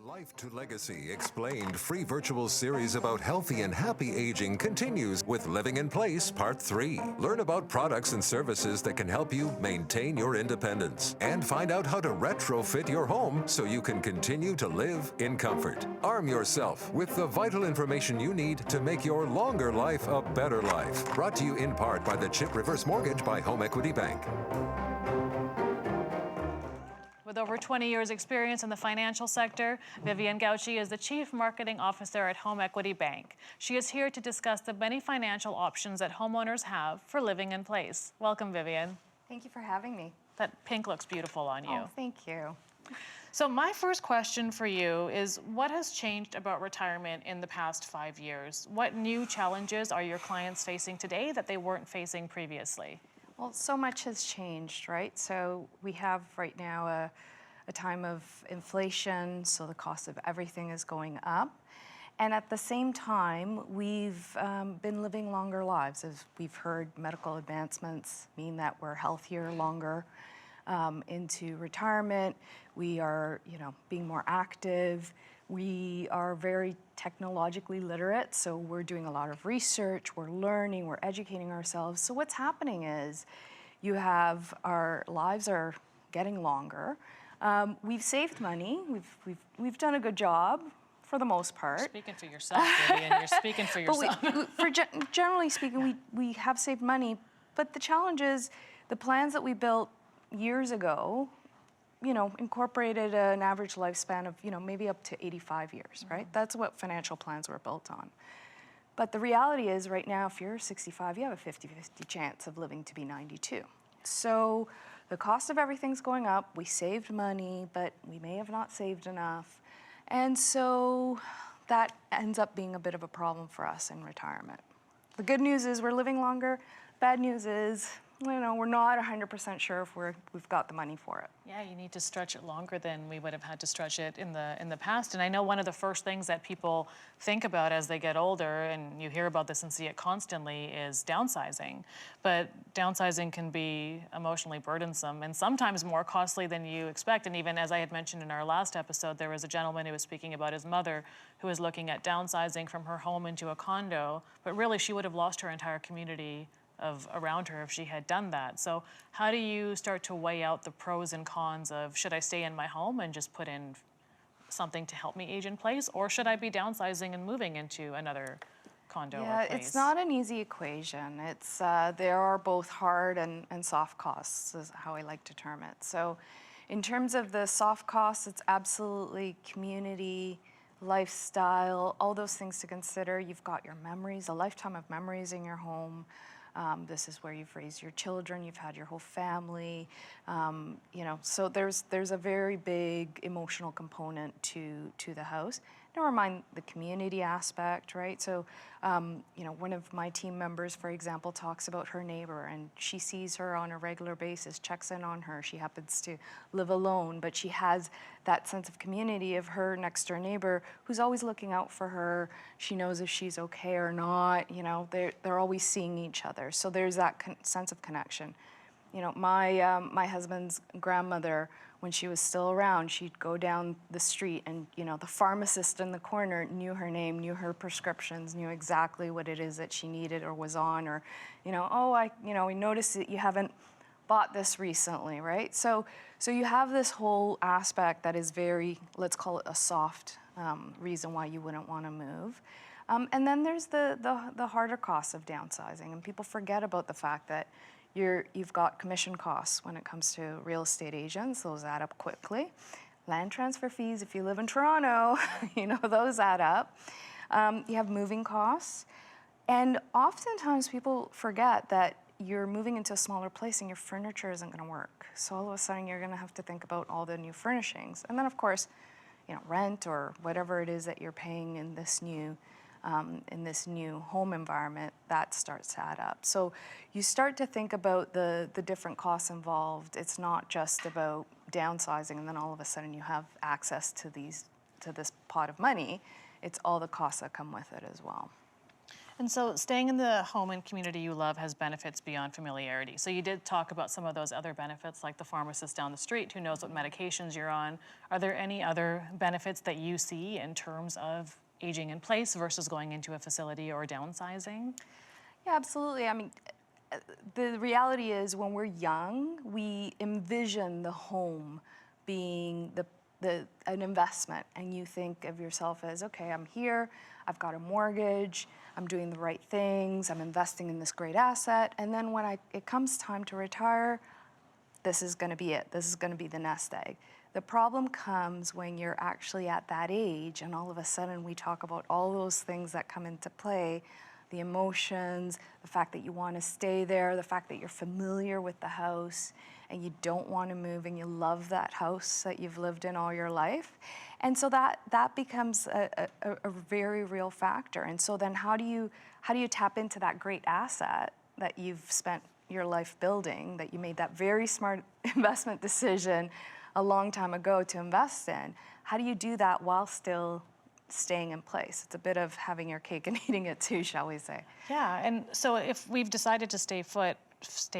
The Life to Legacy Explained free virtual series about healthy and happy aging continues with Living in Place Part 3. Learn about products and services that can help you maintain your independence and find out how to retrofit your home so you can continue to live in comfort. Arm yourself with the vital information you need to make your longer life a better life. Brought to you in part by the CHIP Reverse Mortgage by HomeEquity Bank. With over 20 years' experience in the financial sector, Vivianne Gauci is the Chief Marketing Officer at HomeEquity Bank. She is here to discuss the many financial options that homeowners have for living in place. Welcome, Vivianne. Thank you for having me. That pink looks beautiful on you. Oh, thank you. So my first question for you is, what has changed about retirement in the past 5 years? What new challenges are your clients facing today that they weren't facing previously? Well, so much has changed, right? So we have right now a time of inflation, so the cost of everything is going up. And at the same time, we've been living longer lives. As we've heard, medical advancements mean that we're healthier longer into retirement. We are, being more active. We are very technologically literate, so we're doing a lot of research, we're learning, we're educating ourselves. So what's happening is our lives are getting longer. We've saved money, we've done a good job for the most part. You're speaking for yourself, Vivianne, you're speaking for yourself. But generally speaking, we have saved money, but the challenge is the plans that we built years ago incorporated an average lifespan of, maybe up to 85 years, right? That's what financial plans were built on. But the reality is right now, if you're 65, you have a 50-50 chance of living to be 92. So the cost of everything's going up. We saved money, but we may have not saved enough. And so that ends up being a bit of a problem for us in retirement. The good news is we're living longer. Bad news is, we're not 100% sure if we've got the money for it. Yeah, you need to stretch it longer than we would have had to stretch it in the past. And I know one of the first things that people think about as they get older, and you hear about this and see it constantly, is downsizing. But downsizing can be emotionally burdensome and sometimes more costly than you expect. And even as I had mentioned in our last episode, there was a gentleman who was speaking about his mother who was looking at downsizing from her home into a condo, but really she would have lost her entire community around her if she had done that. So how do you start to weigh out the pros and cons of, should I stay in my home and just put in something to help me age in place, or should I be downsizing and moving into another condo or place? Yeah, it's not an easy equation. It's there are both hard and soft costs, is how I like to term it. So in terms of the soft costs, it's absolutely community, lifestyle, all those things to consider. You've got your memories, a lifetime of memories in your home. This is where you've raised your children, you've had your whole family, so there's a very big emotional component to the house. Never mind the community aspect, right? So, one of my team members, for example, talks about her neighbor, and she sees her on a regular basis, checks in on her. She happens to live alone, but she has that sense of community of her next door neighbor who's always looking out for her. She knows if she's okay or not. They're always seeing each other. So there's that sense of connection. My husband's grandmother, when she was still around, she'd go down the street and, the pharmacist in the corner knew her name, knew her prescriptions, knew exactly what it is that she needed or was on, or, we noticed that you haven't bought this recently, right? So you have this whole aspect that is very, let's call it a soft reason why you wouldn't want to move. And then there's the harder costs of downsizing, and people forget about the fact that you've got commission costs when it comes to real estate agents. Those add up quickly. Land transfer fees, if you live in Toronto, those add up. You have moving costs. And oftentimes people forget that you're moving into a smaller place and your furniture isn't going to work. So all of a sudden you're going to have to think about all the new furnishings. And then of course, rent or whatever it is that you're paying in this new home environment, that starts to add up. So you start to think about the different costs involved. It's not just about downsizing and then all of a sudden you have access to this pot of money. It's all the costs that come with it as well. And so staying in the home and community you love has benefits beyond familiarity. So you did talk about some of those other benefits, like the pharmacist down the street who knows what medications you're on. Are there any other benefits that you see in terms of aging in place versus going into a facility or downsizing? Yeah, absolutely. I mean, the reality is when we're young, we envision the home being an investment, and you think of yourself as, okay, I'm here, I've got a mortgage, I'm doing the right things, I'm investing in this great asset, and then when it comes time to retire, this is going to be it. This is going to be the nest egg. The problem comes when you're actually at that age, and all of a sudden we talk about all those things that come into play, the emotions, the fact that you want to stay there, the fact that you're familiar with the house and you don't want to move and you love that house that you've lived in all your life. And so that becomes a very real factor. And so then how do you tap into that great asset that you've spent your life building, that you made that very smart investment decision a long time ago to invest in? How do you do that while still staying in place? It's a bit of having your cake and eating it too, shall we say. Yeah, and so if we've decided to stay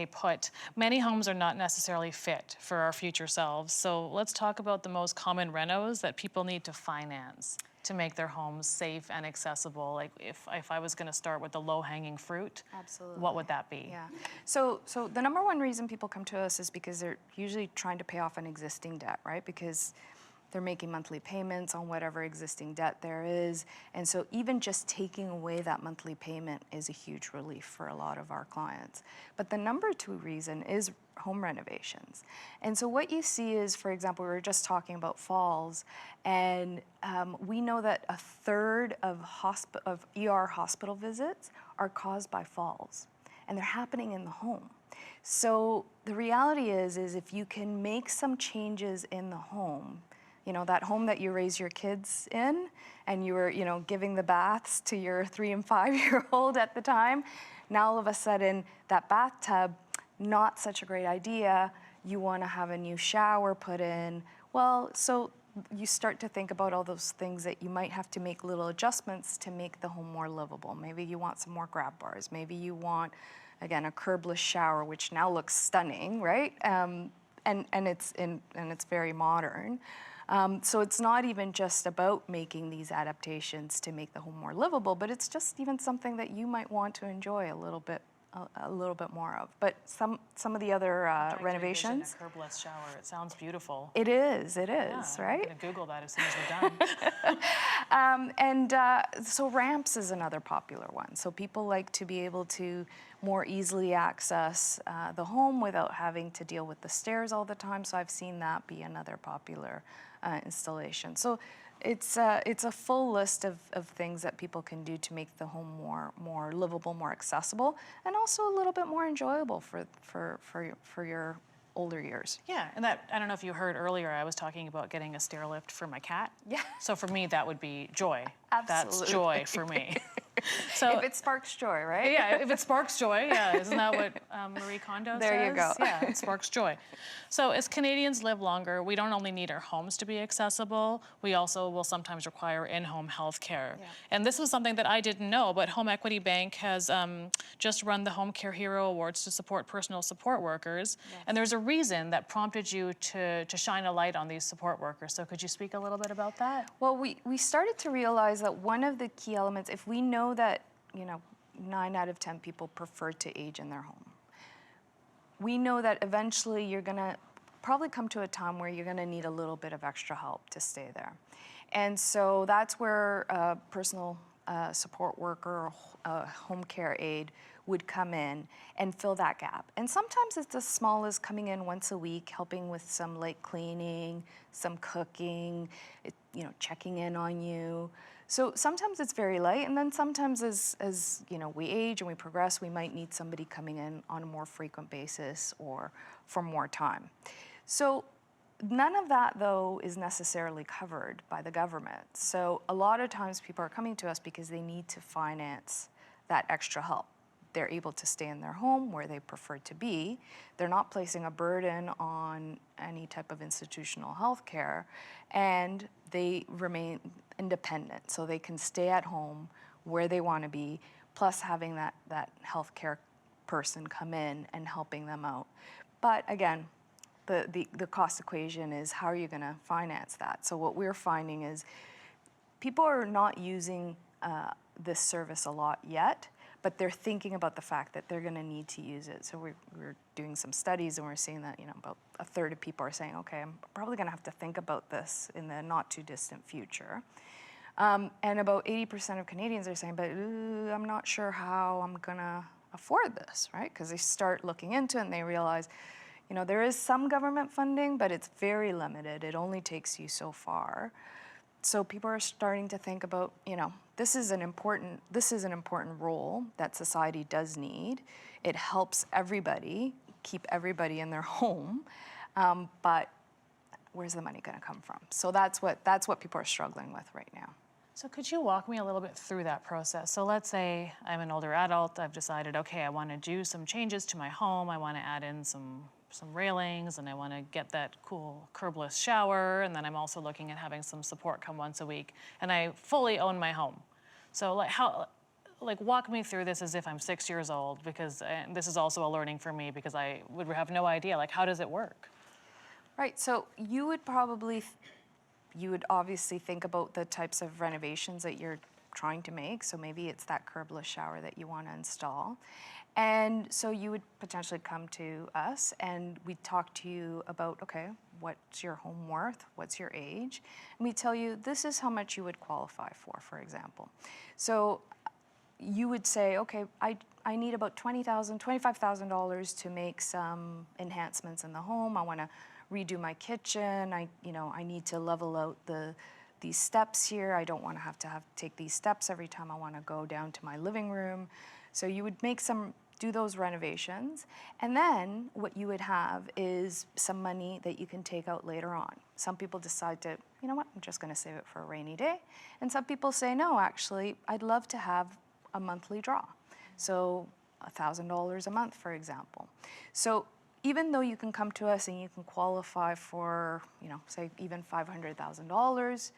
put, many homes are not necessarily fit for our future selves. So let's talk about the most common renos that people need to finance to make their homes safe and accessible. Like if I was going to start with the low-hanging fruit, Absolutely. what would that be? Yeah. So the number one reason people come to us is because they're usually trying to pay off an existing debt, right? Because they're making monthly payments on whatever existing debt there is. And so even just taking away that monthly payment is a huge relief for a lot of our clients. But the number two reason is home renovations. And so what you see is, for example, we were just talking about falls, and we know that a third of ER hospital visits are caused by falls, and they're happening in the home. So the reality is if you can make some changes in the home, you know, that home that you raise your kids in, and you were, giving the baths to your 3 and 5-year-old at the time, now all of a sudden that bathtub, not such a great idea. You want to have a new shower put in. Well, so you start to think about all those things that you might have to make little adjustments to make the home more livable. Maybe you want some more grab bars. Maybe you want, again, a curbless shower, which now looks stunning, right? And it's very modern. So it's not even just about making these adaptations to make the home more livable, but it's just even something that you might want to enjoy a little bit more of. But some of the other renovations. A curbless shower. It sounds beautiful. It is, Yeah, right? I'm gonna Google that as soon as we're done. So ramps is another popular one. So people like to be able to more easily access the home without having to deal with the stairs all the time. So I've seen that be another popular installation. So it's a full list of things that people can do to make the home more livable, more accessible, and also a little bit more enjoyable for your older years. Yeah, and that, I don't know if you heard earlier, I was talking about getting a stair lift for my cat. Yeah. So for me, that would be joy. Absolutely. That's joy for me. So if it sparks joy, right? yeah, if it sparks joy, yeah, isn't that what Marie Kondo says? There you go. Yeah, it sparks joy. So as Canadians live longer, we don't only need our homes to be accessible, we also will sometimes require in-home health care. Yeah. And this was something that I didn't know, but HomeEquity Bank has just run the Home Care Hero Awards to support personal support workers. Yes. And there's a reason that prompted you to shine a light on these support workers. So could you speak a little bit about that? Well, we started to realize that one of the key elements, if we know that 9 out of 10 people prefer to age in their home, we know that eventually you're going to probably come to a time where you're going to need a little bit of extra help to stay there. And so that's where a personal support worker or a home care aide would come in and fill that gap. And sometimes it's as small as coming in once a week, helping with some light cleaning, some cooking, checking in on you. So sometimes it's very light, and then sometimes as we age and we progress, we might need somebody coming in on a more frequent basis or for more time. So none of that, though, is necessarily covered by the government. So a lot of times people are coming to us because they need to finance that extra help. They're able to stay in their home where they prefer to be. They're not placing a burden on any type of institutional health care, and they remain independent, so they can stay at home where they want to be, plus having that healthcare person come in and helping them out. But again, the cost equation is how are you going to finance that? So what we're finding is people are not using this service a lot yet, but they're thinking about the fact that they're going to need to use it. So we're doing some studies, and we're seeing that about a third of people are saying, okay, I'm probably going to have to think about this in the not too distant future. And about 80% of Canadians are saying, but I'm not sure how I'm going to afford this, right? Because they start looking into it and they realize, there is some government funding, but it's very limited. It only takes you so far. So people are starting to think about, this is an important role that society does need. It helps everybody, keep everybody in their home, but where's the money going to come from? So that's what people are struggling with right now. So could you walk me a little bit through that process? So let's say I'm an older adult. I've decided, okay, I want to do some changes to my home. I want to add in some railings, and I want to get that cool curbless shower, and then I'm also looking at having some support come once a week, and I fully own my home. So walk me through this as if I'm 6 years old, because this is also a learning for me, because I would have no idea, how does it work? Right, so you would obviously think about the types of renovations that you're trying to make. So maybe it's that curbless shower that you want to install. And so you would potentially come to us and we'd talk to you about, okay, what's your home worth? What's your age? And we tell you, this is how much you would qualify for example. So you would say, okay, I need about $20,000, $25,000 to make some enhancements in the home. I want to redo my kitchen. I need to level out these steps here. I don't want to have to take these steps every time I want to go down to my living room. So you would do those renovations, and then what you would have is some money that you can take out later on. Some people decide to, you know what, I'm just going to save it for a rainy day. And some people say, no, actually, I'd love to have a monthly draw. So $1,000 a month, for example. So even though you can come to us and you can qualify for, say even $500,000,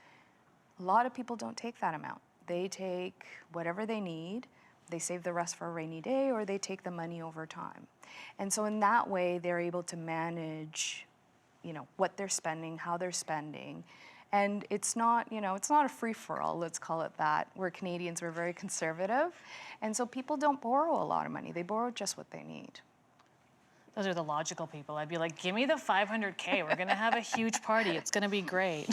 a lot of people don't take that amount. They take whatever they need, they save the rest for a rainy day, or they take the money over time. And so in that way, they're able to manage, what they're spending, how they're spending. And it's not, it's not a free-for-all, let's call it that. We're Canadians, we're very conservative. And so people don't borrow a lot of money. They borrow just what they need. Those are the logical people. I'd be like, give me the $500K. We're going to have a huge party. It's going to be great.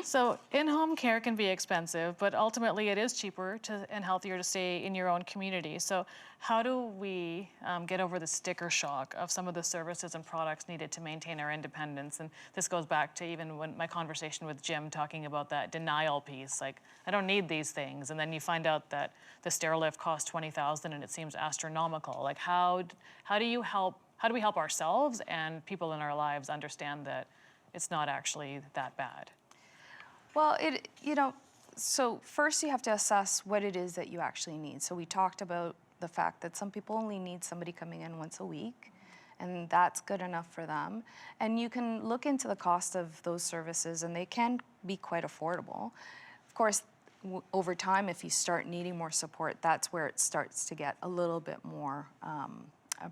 So in-home care can be expensive, but ultimately it is cheaper and healthier to stay in your own community. So how do we get over the sticker shock of some of the services and products needed to maintain our independence? And this goes back to even when my conversation with Jim talking about that denial piece, like, I don't need these things. And then you find out that the stair lift costs $20,000 and it seems astronomical. Like, how do we help ourselves and people in our lives understand that it's not actually that bad? Well, so first you have to assess what it is that you actually need. So we talked about the fact that some people only need somebody coming in once a week, and that's good enough for them. And you can look into the cost of those services, and they can be quite affordable. Of course, over time, if you start needing more support, that's where it starts to get a little bit more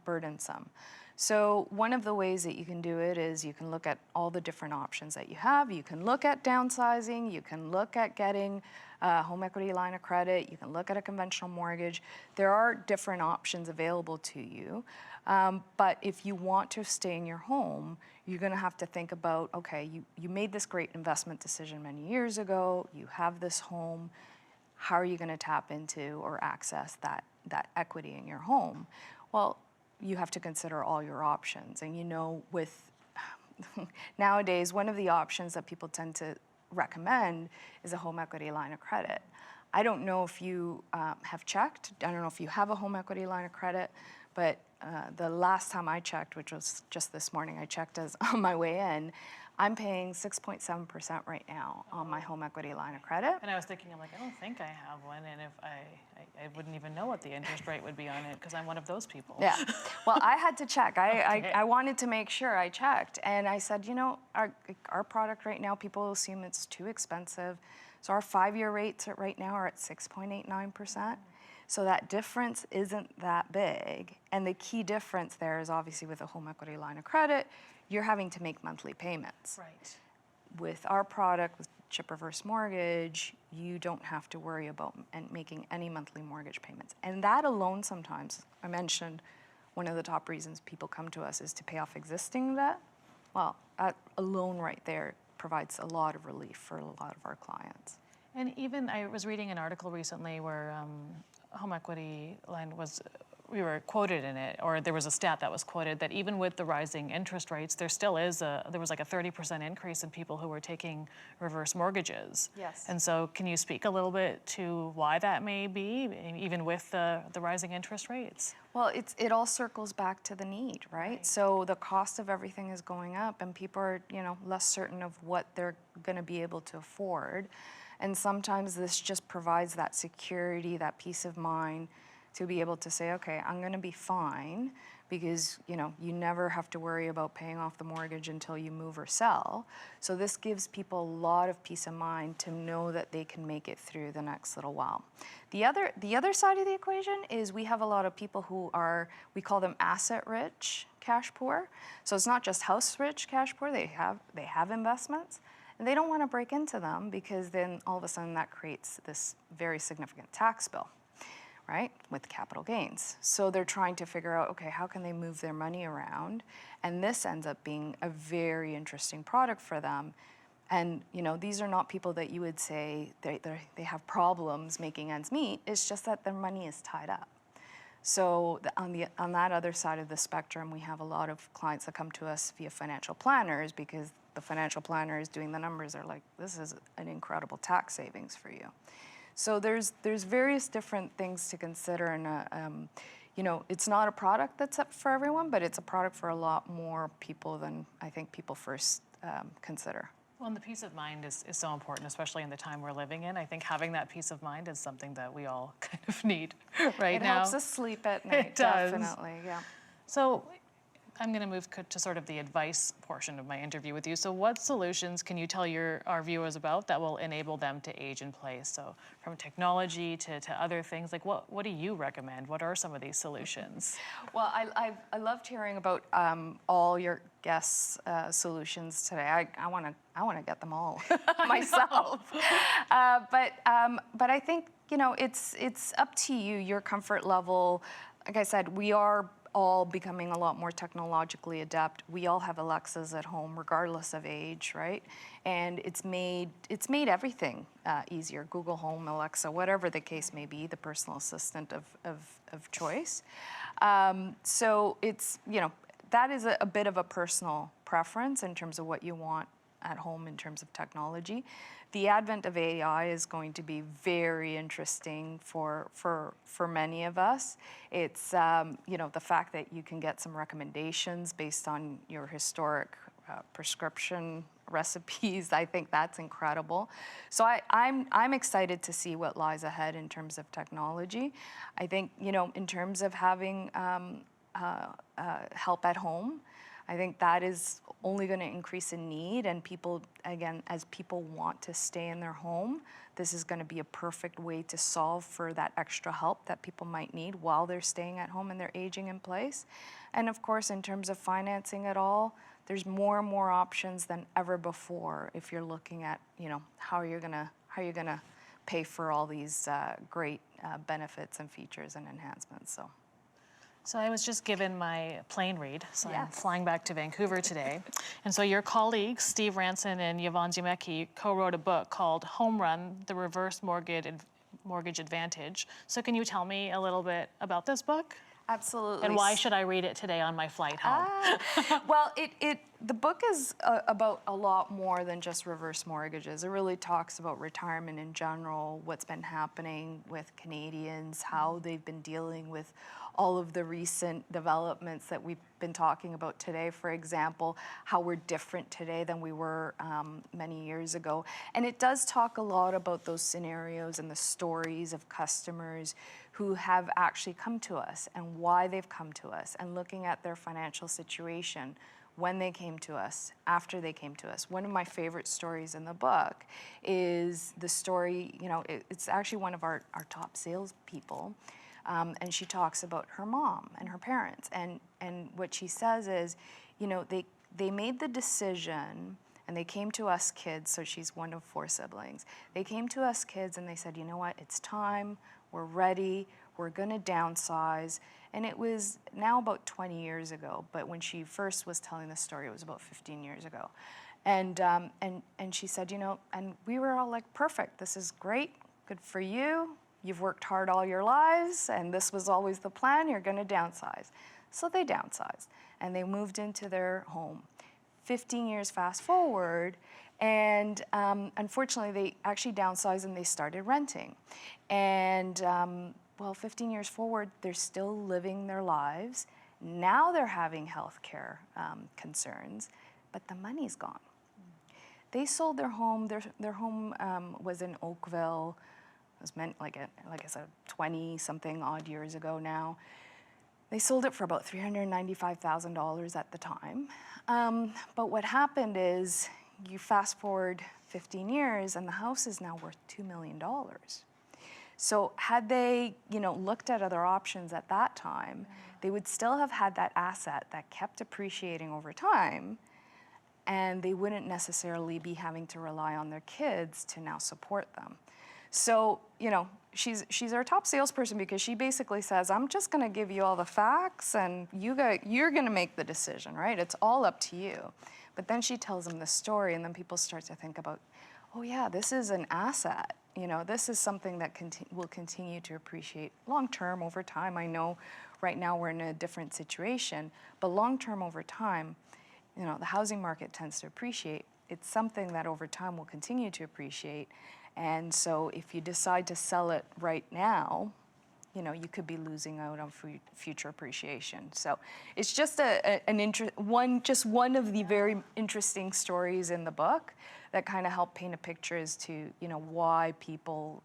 burdensome. So one of the ways that you can do it is you can look at all the different options that you have. You can look at downsizing. You can look at getting a home equity line of credit. You can look at a conventional mortgage. There are different options available to you. But if you want to stay in your home, you're going to have to think about, okay, you made this great investment decision many years ago. You have this home. How are you going to tap into or access that equity in your home? Well, you have to consider all your options. And with nowadays, one of the options that people tend to recommend is a home equity line of credit. I don't know if you have checked. I don't know if you have a home equity line of credit, but the last time I checked, which was just this morning, I checked as on my way in, I'm paying 6.7% right now on my home equity line of credit. And I was thinking, I'm like, I don't think I have one, and if I wouldn't even know what the interest rate would be on it because I'm one of those people. Yeah, well, I had to check. I wanted to make sure I checked, and I said, our product right now, people assume it's too expensive. So our 5-year rates right now are at 6.89%. So that difference isn't that big. And the key difference there is obviously with a home equity line of credit, you're having to make monthly payments. Right. With our product, with chip reverse mortgage, you don't have to worry about making any monthly mortgage payments. And that alone sometimes, I mentioned one of the top reasons people come to us is to pay off existing debt. Well, that alone right there provides a lot of relief for a lot of our clients. And even I was reading an article recently where home equity line we were quoted in it, or there was a stat that was quoted that even with the rising interest rates, there was like a 30% increase in people who were taking reverse mortgages. Yes. And so can you speak a little bit to why that may be, even with the rising interest rates? Well, it all circles back to the need, right? So the cost of everything is going up and people are, less certain of what they're going to be able to afford. And sometimes this just provides that security, that peace of mind to be able to say, okay, I'm going to be fine because, you never have to worry about paying off the mortgage until you move or sell. So this gives people a lot of peace of mind to know that they can make it through the next little while. The other side of the equation is we have a lot of people who we call them asset rich, cash poor. So it's not just house rich, cash poor, they have investments. And they don't want to break into them because then all of a sudden that creates this very significant tax bill, right, with capital gains. So they're trying to figure out, okay, how can they move their money around? And this ends up being a very interesting product for them. And, these are not people that you would say they have problems making ends meet. It's just that their money is tied up. So on that other side of the spectrum, we have a lot of clients that come to us via financial planners because the financial planner is doing the numbers. They're like, this is an incredible tax savings for you. So there's various different things to consider, and it's not a product that's up for everyone, but it's a product for a lot more people than I think people first consider. Well, and the peace of mind is so important, especially in the time we're living in. I think having that peace of mind is something that we all kind of need right now. It helps us sleep at night, It does. definitely, yeah. So I'm going to move to sort of the advice portion of my interview with you. So what solutions can you tell our viewers about that will enable them to age in place? So from technology to other things, like what do you recommend? What are some of these solutions? Well, I loved hearing about all your guests' solutions today. I want to get them all myself. But I think it's up to you, your comfort level. Like I said, we are all becoming a lot more technologically adept. We all have Alexas at home, regardless of age, right? And it's made everything easier. Google Home, Alexa, whatever the case may be, the personal assistant of choice. So it's that is a bit of a personal preference in terms of what you want at home in terms of technology. The advent of AI is going to be very interesting for many of us. It's the fact that you can get some recommendations based on your historic prescription recipes. I think that's incredible. So I'm excited to see what lies ahead in terms of technology. I think in terms of having help at home, I think that is only going to increase in need, and people, again, as people want to stay in their home, this is going to be a perfect way to solve for that extra help that people might need while they're staying at home and they're aging in place. And of course, in terms of financing it all, there's more and more options than ever before if you're looking at, how you're gonna pay for all these great benefits and features and enhancements. So I was just given my plane read, so I'm Yes. flying back to Vancouver today. And so your colleagues, Steve Ranson and Yvonne Ziemecki, co-wrote a book called Home Run, The Reverse Mortgage Advantage. So can you tell me a little bit about this book? Absolutely. And why should I read it today on my flight home? Well, the book is about a lot more than just reverse mortgages. It really talks about retirement in general, what's been happening with Canadians, how they've been dealing with all of the recent developments that we've been talking about today. For example, how we're different today than we were many years ago. And it does talk a lot about those scenarios and the stories of customers who have actually come to us and why they've come to us, and looking at their financial situation, when they came to us, after they came to us. One of my favorite stories in the book is the story, it's actually one of our top salespeople, and she talks about her mom and her parents. And what she says is, they made the decision, and they came to us kids, so she's one of 4 siblings. They came to us kids and they said, you know what, it's time, we're ready, we're gonna downsize. And it was now about 20 years ago, but when she first was telling the story, it was about 15 years ago. And she said, and we were all like, perfect, this is great, good for you. You've worked hard all your lives, and this was always the plan, you're gonna downsize. So they downsized, and they moved into their home. 15 years fast forward, and unfortunately, they actually downsized and they started renting. And 15 years forward, they're still living their lives. Now they're having healthcare concerns, but the money's gone. They sold their home. Their home was in Oakville. It was meant like I said, 20-something odd years ago now. They sold it for about $395,000 at the time. But what happened is, you fast forward 15 years, and the house is now worth $2 million. So had they, looked at other options at that time, they would still have had that asset that kept appreciating over time, and they wouldn't necessarily be having to rely on their kids to now support them. So, she's our top salesperson because she basically says, I'm just gonna give you all the facts and you're gonna make the decision, right? It's all up to you. But then she tells them the story, and then people start to think about, oh yeah, this is an asset. This is something that will continue to appreciate long-term over time. I know right now we're in a different situation, but long-term over time, the housing market tends to appreciate. It's something that over time will continue to appreciate. And so if you decide to sell it right now, you could be losing out on future appreciation. So it's just one of the very interesting stories in the book that kind of help paint a picture as to why people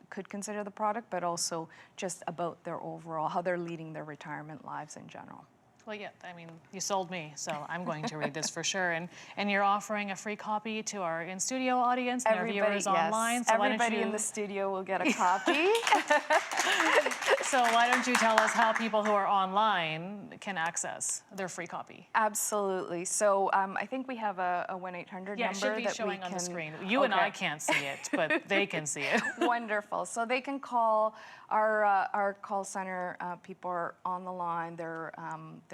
could consider the product, but also just about their overall, how they're leading their retirement lives in general. Well, yeah, you sold me, so I'm going to read this for sure. And you're offering a free copy to our in-studio audience and our viewers online. So everybody in the studio will get a copy. So why don't you tell us how people who are online can access their free copy? Absolutely. So I think we have a 1-800 number it should be showing on the screen. You and I can't see it, but they can see it. Wonderful. So they can call our call center. People are on the line. They're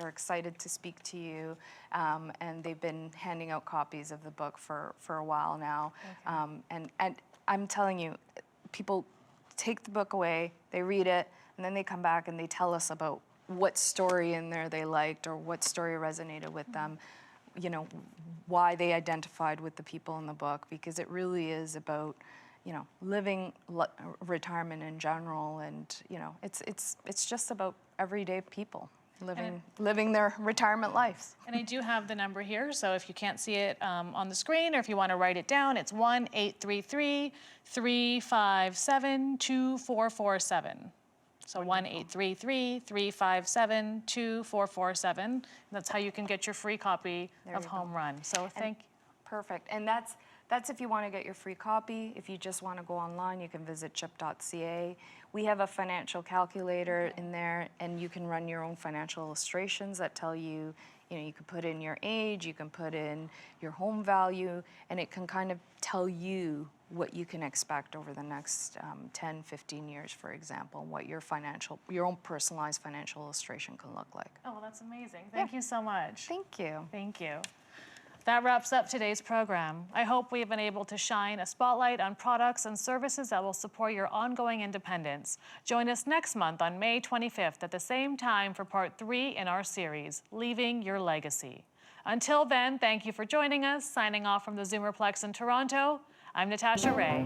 excited to speak to you, and they've been handing out copies of the book for a while now. Okay. And I'm telling you, people take the book away, they read it, and then they come back and they tell us about what story in there they liked or what story resonated with them, why they identified with the people in the book, because it really is about living retirement in general, and it's just about everyday people living their retirement lives. And I do have the number here, so if you can't see it on the screen, or if you want to write it down, it's 1-833-357-2447. So 1-833-357-2447. That's how you can get your free copy of Home Run. So thank you. Perfect. And that's if you want to get your free copy. If you just want to go online, you can visit chip.ca. We have a financial calculator in there, and you can run your own financial illustrations that tell you, you can put in your age, you can put in your home value, and it can kind of tell you what you can expect over the next 10, 15 years, for example, what your own personalized financial illustration can look like. Oh, well, that's amazing. Thank you so much. Thank you. Thank you. That wraps up today's program. I hope we've been able to shine a spotlight on products and services that will support your ongoing independence. Join us next month on May 25th at the same time for part 3 in our series, Leaving Your Legacy. Until then, thank you for joining us. Signing off from the Zoomerplex in Toronto, I'm Natasha Ray.